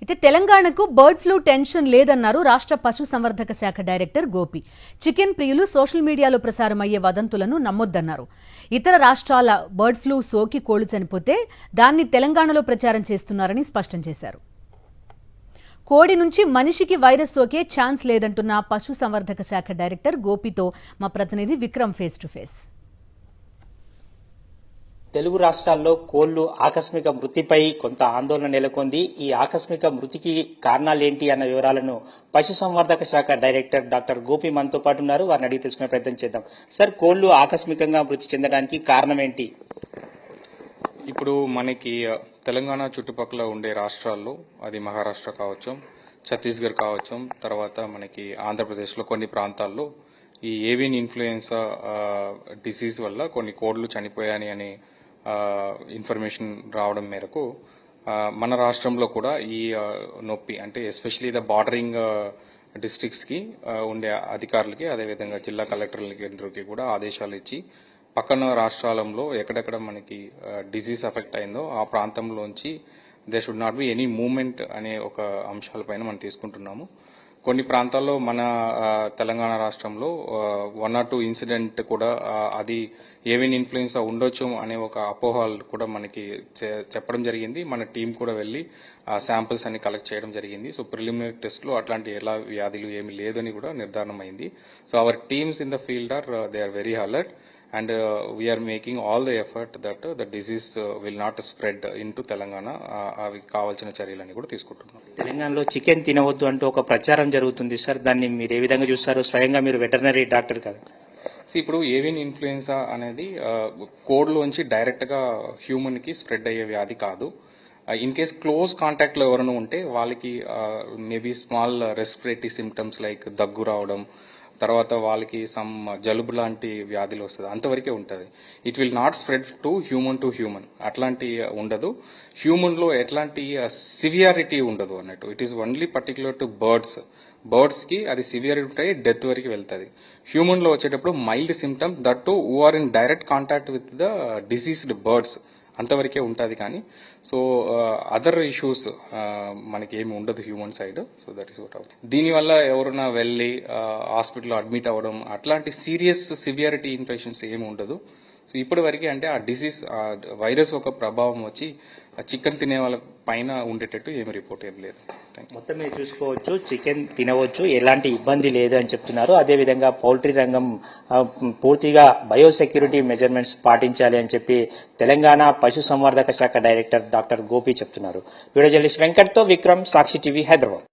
అయితే తెలంగాణకు bird flu tension లేదన్నారు రాష్ట్ర పశుసంవర్ధక శాఖ డైరెక్టర్ గోపి. చికెన్ ప్రియులు సోషల్ మీడియాలో ప్రసారమయ్యే వదంతులను నమ్మొద్దన్నారు. ఇతర రాష్ట్రాల బర్డ్ ఫ్లూ సోకి కోళ్లు చనిపోతే దాన్ని తెలంగాణలో ప్రచారం చేస్తున్నారని స్పష్టం చేశారు. కోడి నుంచి మనిషికి వైరస్ సోకే ఛాన్స్ లేదంటున్న పశుసంవర్ధక శాఖ డైరెక్టర్ గోపితో మా ప్రతినిధి Vikram face to face. Telugu రాష్ట్రాల్లో కోళ్లు ఆకస్మిక మృతిపై కొంత ఆందోళన నెలకొంది. ఈ ఆకస్మిక మృతికి కారణాలేంటి అన్న వివరాలను పశుసంవర్ధక శాఖ డైరెక్టర్ డాక్టర్ గోపి మనతో పాటు ఉన్నారు. వారిని అడిగి తెలుసుకునే ప్రయత్నం చేద్దాం. సార్, కోళ్లు ఆకస్మికంగా మృతి చెందడానికి కారణం ఏంటి? ఇప్పుడు మనకి తెలంగాణ చుట్టుపక్కల ఉండే రాష్ట్రాల్లో, అది మహారాష్ట్ర కావచ్చు, ఛత్తీస్గఢ్ కావచ్చు, తర్వాత మనకి ఆంధ్రప్రదేశ్లో కొన్ని ప్రాంతాల్లో ఈ ఏవియన్ ఇన్ఫ్లుయెన్సా డిసీజ్ వల్ల కొన్ని కోళ్లు చనిపోయాయని అనే ఇన్ఫర్మేషన్ రావడం మేరకు మన రాష్ట్రంలో కూడా ఈ నొప్పి అంటే ఎస్పెషలీ ద బార్డరింగ్ డిస్ట్రిక్ట్స్కి ఉండే అధికారులకి, అదేవిధంగా జిల్లా కలెక్టర్లకి అందరికీ కూడా ఆదేశాలు ఇచ్చి పక్కన రాష్ట్రాలలో ఎక్కడెక్కడ మనకి డిసీజ్ ఎఫెక్ట్ అయిందో ఆ ప్రాంతంలోంచి they should not be any movement అనే ఒక అంశాలపైన మనం తీసుకుంటున్నాము. కొన్ని ప్రాంతాల్లో మన తెలంగాణ రాష్ట్రంలో 1 or 2 ఇన్సిడెంట్ కూడా అది ఏవియన్ ఇన్ఫ్లుయెన్సా ఉండొచ్చు అనే ఒక అపోహలు కూడా మనకి చెప్పడం జరిగింది. మన టీం కూడా వెళ్లి శాంపిల్స్ అన్ని కలెక్ట్ చేయడం జరిగింది. సో ప్రిలిమినరీ టెస్ట్లో అట్లాంటి ఎలా వ్యాధులు ఏమి లేదని కూడా నిర్ధారణ అయింది. So our teams in the field are they are very alert and we are making all the effort that the disease will not spread into Telangana. అవి కావాల్సిన చర్యలని కూడా తీసుకుంటున్నాం. తెలంగాణలో చికెన్ తినవద్దు అంటూ ఒక ప్రచారం జరుగుతుంది సార్, దాన్ని మీరు ఏ విధంగా చూస్తారు? స్వయంగా మీరు వెటర్నరీ డాక్టర్ కదా. ఇప్పుడు ఏవియన్ ఇన్ఫ్లుయెన్సా అనేది కోడ్లోంచి డైరెక్ట్ గా హ్యూమన్ కి స్ప్రెడ్ అయ్యే వ్యాధి కాదు. ఇన్ కేస్ క్లోజ్ కాంటాక్ట్ లో ఎవరైనా ఉంటే వాళ్ళకి maybe small respiratory symptoms like దగ్గు రావడం, తర్వాత వాళ్ళకి సమ్ జలుబు లాంటి వ్యాధులు వస్తుంది, అంతవరకే ఉంటుంది. It will not spread to human. అట్లాంటి ఉండదు. హ్యూమన్ లో ఎట్లాంటి సివియారిటీ ఉండదు అన్నట్టు. It is only particular to birds కి అది సివియారిటీ ఉంటాయి, డెత్ వరకు వెళ్తుంది. హ్యూమన్ లో వచ్చేటప్పుడు mild symptom, that to who are in direct contact with the diseased birds, అంతవరకే ఉంటుంది. కానీ సో అదర్ ఇష్యూస్ మనకి ఏమి ఉండదు human side. So that is what out. దీనివల్ల ఎవరైనా వెళ్ళి హాస్పిటల్లో అడ్మిట్ అవ్వడం అట్లాంటి సీరియస్ సివియారిటీ ఇన్ఫెక్షన్స్ ఏమి ఉండదు. సో ఇప్పటి వరకే అంటే ఆ డిసీజ్ వైరస్ ఒక ప్రభావం వచ్చి చికెన్ తినే వాళ్ళ పైన ఉండేటట్టు ఏమి రిపోర్ట్ ఏం లేదు. మొత్తం మీరు చూసుకోవచ్చు, చికెన్ తినవచ్చు, ఎలాంటి ఇబ్బంది లేదు అని చెప్తున్నారు. అదేవిధంగా పౌల్ట్రీ రంగం పూర్తిగా బయోసెక్యూరిటీ మెజర్మెంట్స్ పాటించాలి అని చెప్పి తెలంగాణ పశుసంవర్ధక శాఖ డైరెక్టర్ డాక్టర్ గోపి చెప్తున్నారు. వీడియో జర్నలిస్ట్ వెంకట్తో విక్రమ్, సాక్షి టీవీ, హైదరాబాద్.